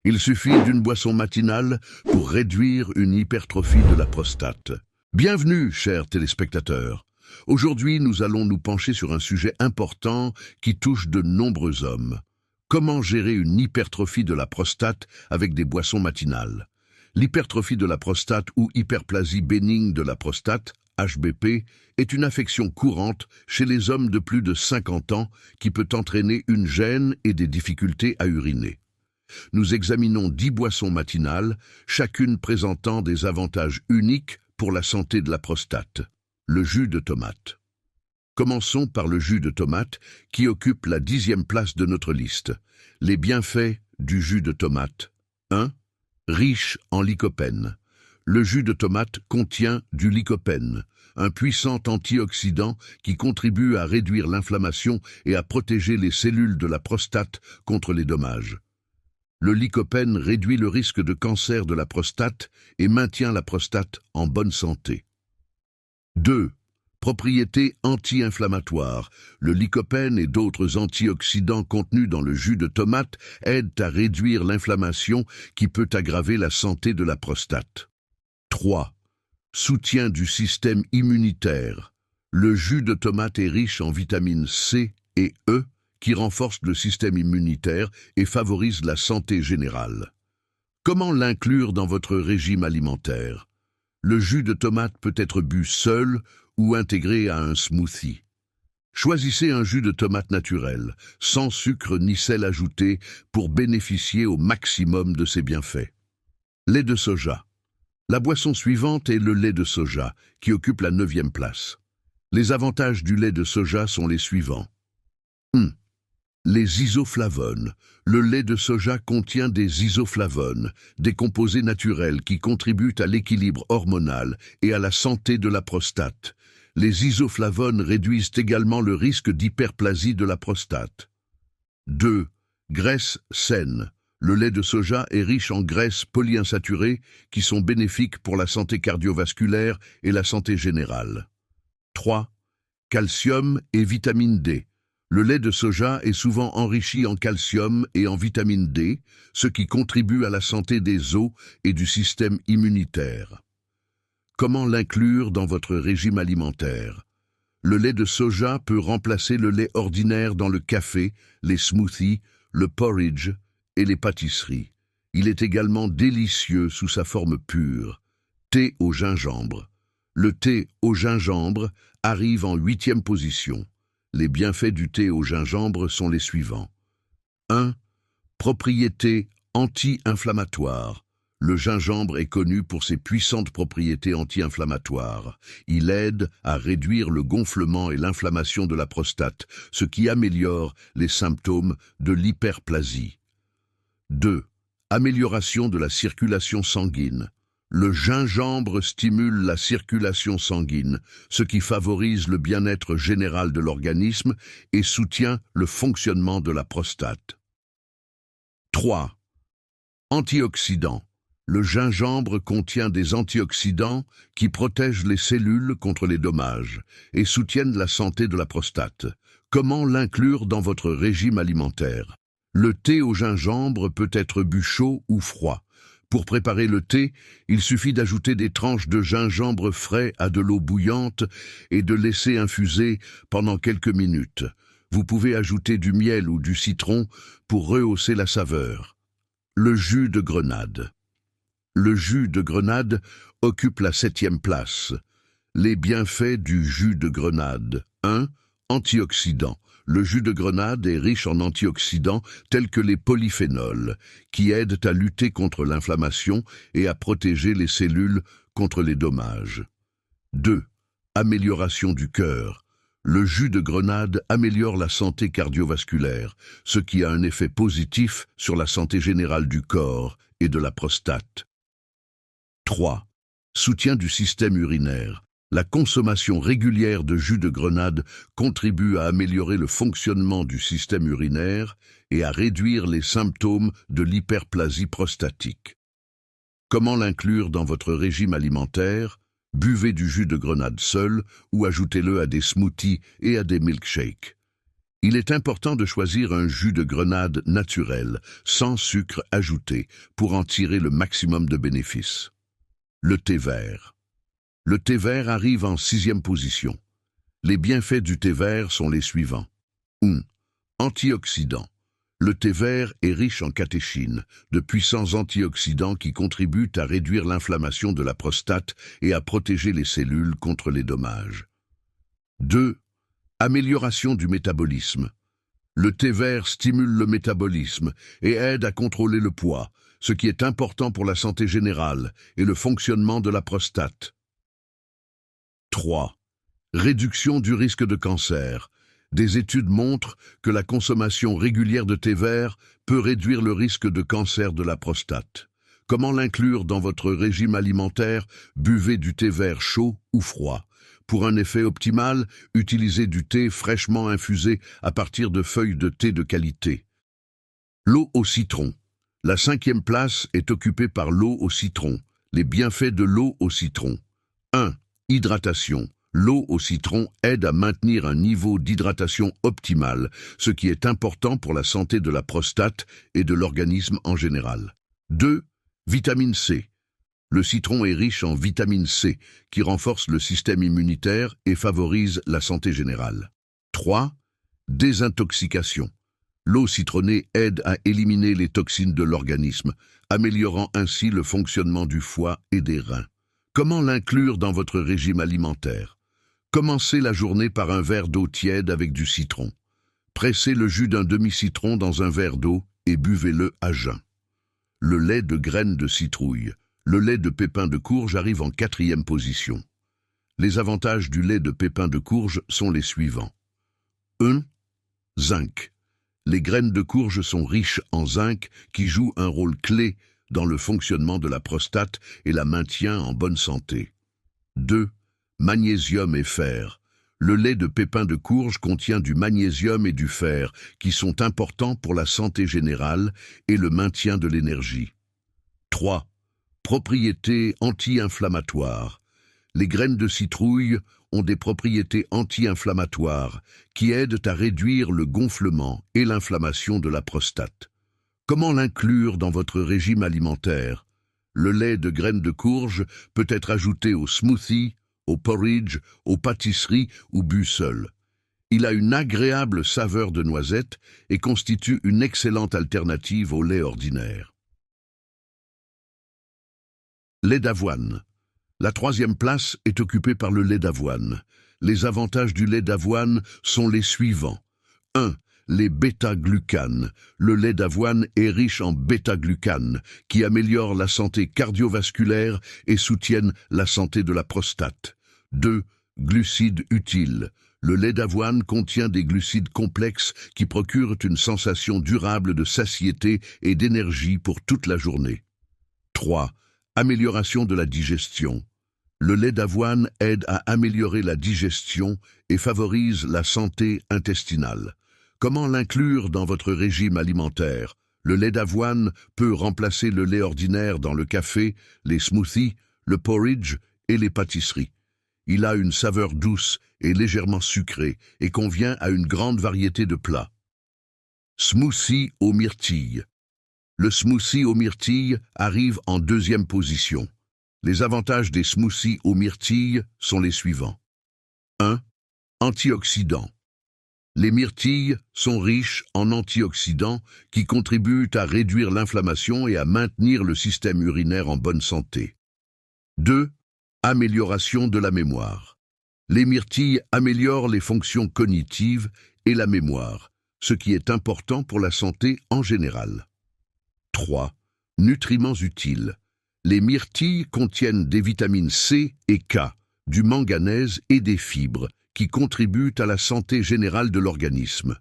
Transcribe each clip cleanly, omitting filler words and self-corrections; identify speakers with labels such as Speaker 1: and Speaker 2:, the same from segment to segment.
Speaker 1: Il suffit d'une boisson matinale pour réduire une hypertrophie de la prostate. Bienvenue, chers téléspectateurs. Aujourd'hui, nous allons nous pencher sur un sujet important qui touche de nombreux hommes. Comment gérer une hypertrophie de la prostate avec des boissons matinales? L'hypertrophie de la prostate ou hyperplasie bénigne de la prostate, HBP, est une affection courante chez les hommes de plus de 50 ans qui peut entraîner une gêne et des difficultés à uriner. Nous examinons 10 boissons matinales, chacune présentant des avantages uniques pour la santé de la prostate. Le jus de tomate. Commençons par le jus de tomate qui occupe la 10e place de notre liste. Les bienfaits du jus de tomate. 1. Riche en lycopène. Le jus de tomate contient du lycopène, un puissant antioxydant qui contribue à réduire l'inflammation et à protéger les cellules de la prostate contre les dommages. Le lycopène réduit le risque de cancer de la prostate et maintient la prostate en bonne santé. 2. Propriétés anti-inflammatoires. Le lycopène et d'autres antioxydants contenus dans le jus de tomate aident à réduire l'inflammation qui peut aggraver la santé de la prostate. 3. Soutien du système immunitaire. Le jus de tomate est riche en vitamines C et E qui renforcent le système immunitaire et favorisent la santé générale. Comment l'inclure dans votre régime alimentaire? Le jus de tomate peut être bu seul ou intégré à un smoothie. Choisissez un jus de tomate naturel, sans sucre ni sel ajouté, pour bénéficier au maximum de ses bienfaits. Lait de soja. La boisson suivante est le lait de soja, qui occupe la 9e place. Les avantages du lait de soja sont les suivants. 1. Les isoflavones. Le lait de soja contient des isoflavones, des composés naturels qui contribuent à l'équilibre hormonal et à la santé de la prostate. Les isoflavones réduisent également le risque d'hyperplasie de la prostate. 2. Graisses saines. Le lait de soja est riche en graisses polyinsaturées qui sont bénéfiques pour la santé cardiovasculaire et la santé générale. 3. Calcium et vitamine D. Le lait de soja est souvent enrichi en calcium et en vitamine D, ce qui contribue à la santé des os et du système immunitaire. Comment l'inclure dans votre régime alimentaire? Le lait de soja peut remplacer le lait ordinaire dans le café, les smoothies, le porridge et les pâtisseries. Il est également délicieux sous sa forme pure. Thé au gingembre. Le thé au gingembre arrive en 8e position. Les bienfaits du thé au gingembre sont les suivants. 1. Propriétés anti-inflammatoires. Le gingembre est connu pour ses puissantes propriétés anti-inflammatoires. Il aide à réduire le gonflement et l'inflammation de la prostate, ce qui améliore les symptômes de l'hyperplasie. 2. Amélioration de la circulation sanguine. Le gingembre stimule la circulation sanguine, ce qui favorise le bien-être général de l'organisme et soutient le fonctionnement de la prostate. 3. Antioxydants. Le gingembre contient des antioxydants qui protègent les cellules contre les dommages et soutiennent la santé de la prostate. Comment l'inclure dans votre régime alimentaire? Le thé au gingembre peut être bu chaud ou froid. Pour préparer le thé, il suffit d'ajouter des tranches de gingembre frais à de l'eau bouillante et de laisser infuser pendant quelques minutes. Vous pouvez ajouter du miel ou du citron pour rehausser la saveur. Le jus de grenade. Le jus de grenade occupe la 7e place. Les bienfaits du jus de grenade. 1. Antioxydants. Le jus de grenade est riche en antioxydants tels que les polyphénols, qui aident à lutter contre l'inflammation et à protéger les cellules contre les dommages. 2. Amélioration du cœur. Le jus de grenade améliore la santé cardiovasculaire, ce qui a un effet positif sur la santé générale du corps et de la prostate. 3. Soutien du système urinaire. La consommation régulière de jus de grenade contribue à améliorer le fonctionnement du système urinaire et à réduire les symptômes de l'hyperplasie prostatique. Comment l'inclure dans votre régime alimentaire? Buvez du jus de grenade seul ou ajoutez-le à des smoothies et à des milkshakes. Il est important de choisir un jus de grenade naturel, sans sucre ajouté, pour en tirer le maximum de bénéfices. Le thé vert. Le thé vert arrive en 6e position. Les bienfaits du thé vert sont les suivants. 1. Antioxydants. Le thé vert est riche en catéchines, de puissants antioxydants qui contribuent à réduire l'inflammation de la prostate et à protéger les cellules contre les dommages. 2. Amélioration du métabolisme. Le thé vert stimule le métabolisme et aide à contrôler le poids, ce qui est important pour la santé générale et le fonctionnement de la prostate. 3. Réduction du risque de cancer. Des études montrent que la consommation régulière de thé vert peut réduire le risque de cancer de la prostate. Comment l'inclure dans votre régime alimentaire? Buvez du thé vert chaud ou froid. Pour un effet optimal, utilisez du thé fraîchement infusé à partir de feuilles de thé de qualité. L'eau au citron. La 5e place est occupée par l'eau au citron. Les bienfaits de l'eau au citron. 1. Hydratation. L'eau au citron aide à maintenir un niveau d'hydratation optimal, ce qui est important pour la santé de la prostate et de l'organisme en général. 2. Vitamine C. Le citron est riche en vitamine C, qui renforce le système immunitaire et favorise la santé générale. 3. Désintoxication. L'eau citronnée aide à éliminer les toxines de l'organisme, améliorant ainsi le fonctionnement du foie et des reins. Comment l'inclure dans votre régime alimentaire? Commencez la journée par un verre d'eau tiède avec du citron. Pressez le jus d'un demi-citron dans un verre d'eau et buvez-le à jeun. Le lait de graines de citrouille. Le lait de pépins de courge arrive en 4e position. Les avantages du lait de pépins de courge sont les suivants. 1. Zinc. Les graines de courge sont riches en zinc qui joue un rôle clé dans le fonctionnement de la prostate et la maintient en bonne santé. 2. Magnésium et fer. Le lait de pépins de courge contient du magnésium et du fer qui sont importants pour la santé générale et le maintien de l'énergie. 3. Propriétés anti-inflammatoires. Les graines de citrouille ont des propriétés anti-inflammatoires qui aident à réduire le gonflement et l'inflammation de la prostate. Comment l'inclure dans votre régime alimentaire? Le lait de graines de courge peut être ajouté au smoothie, au porridge, aux pâtisseries ou bu seul. Il a une agréable saveur de noisette et constitue une excellente alternative au lait ordinaire. Lait d'avoine. La 3e place est occupée par le lait d'avoine. Les avantages du lait d'avoine sont les suivants. 1. Les bêta-glucanes. Le lait d'avoine est riche en bêta-glucanes, qui améliorent la santé cardiovasculaire et soutiennent la santé de la prostate. 2. Glucides utiles. Le lait d'avoine contient des glucides complexes qui procurent une sensation durable de satiété et d'énergie pour toute la journée. 3. Amélioration de la digestion. Le lait d'avoine aide à améliorer la digestion et favorise la santé intestinale. Comment l'inclure dans votre régime alimentaire? Le lait d'avoine peut remplacer le lait ordinaire dans le café, les smoothies, le porridge et les pâtisseries. Il a une saveur douce et légèrement sucrée et convient à une grande variété de plats. Smoothie aux myrtilles. Le smoothie aux myrtilles arrive en 2e position. Les avantages des smoothies aux myrtilles sont les suivants. 1. Antioxydants. Les myrtilles sont riches en antioxydants qui contribuent à réduire l'inflammation et à maintenir le système urinaire en bonne santé. 2. Amélioration de la mémoire. Les myrtilles améliorent les fonctions cognitives et la mémoire, ce qui est important pour la santé en général. 3. Nutriments utiles. Les myrtilles contiennent des vitamines C et K, du manganèse et des fibres, qui contribuent à la santé générale de l'organisme.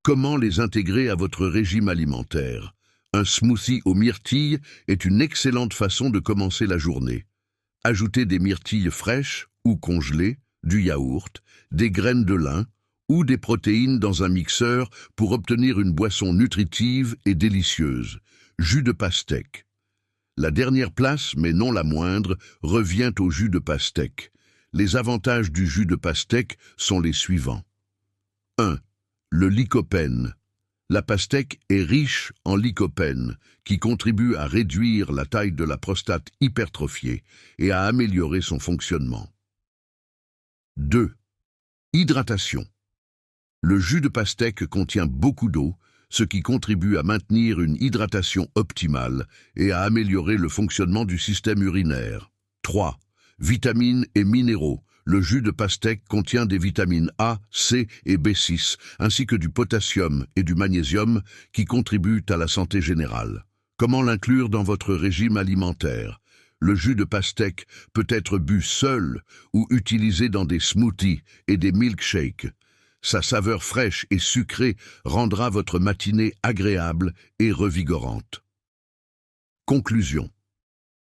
Speaker 1: Comment les intégrer à votre régime alimentaire? Un smoothie aux myrtilles est une excellente façon de commencer la journée. Ajoutez des myrtilles fraîches ou congelées, du yaourt, des graines de lin ou des protéines dans un mixeur pour obtenir une boisson nutritive et délicieuse. Jus de pastèque. La dernière place, mais non la moindre, revient au jus de pastèque. Les avantages du jus de pastèque sont les suivants. 1. Le lycopène. La pastèque est riche en lycopène, qui contribue à réduire la taille de la prostate hypertrophiée et à améliorer son fonctionnement. 2. Hydratation. Le jus de pastèque contient beaucoup d'eau, ce qui contribue à maintenir une hydratation optimale et à améliorer le fonctionnement du système urinaire. 3. Vitamines et minéraux. Le jus de pastèque contient des vitamines A, C et B6, ainsi que du potassium et du magnésium qui contribuent à la santé générale. Comment l'inclure dans votre régime alimentaire? Le jus de pastèque peut être bu seul ou utilisé dans des smoothies et des milkshakes. Sa saveur fraîche et sucrée rendra votre matinée agréable et revigorante. Conclusion.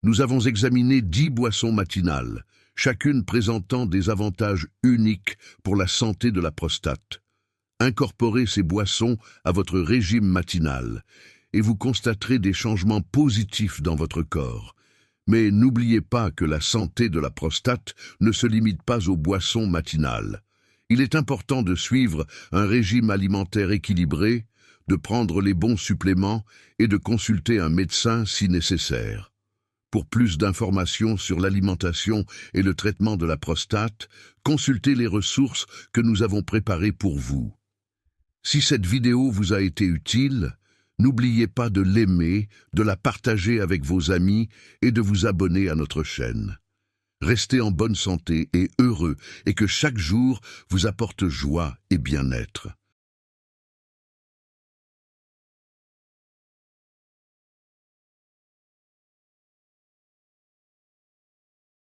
Speaker 1: Nous avons examiné 10 boissons matinales, chacune présentant des avantages uniques pour la santé de la prostate. Incorporez ces boissons à votre régime matinal et vous constaterez des changements positifs dans votre corps. Mais n'oubliez pas que la santé de la prostate ne se limite pas aux boissons matinales. Il est important de suivre un régime alimentaire équilibré, de prendre les bons suppléments et de consulter un médecin si nécessaire. Pour plus d'informations sur l'alimentation et le traitement de la prostate, consultez les ressources que nous avons préparées pour vous. Si cette vidéo vous a été utile, n'oubliez pas de l'aimer, de la partager avec vos amis et de vous abonner à notre chaîne. Restez en bonne santé et heureux et que chaque jour vous apporte joie et bien-être.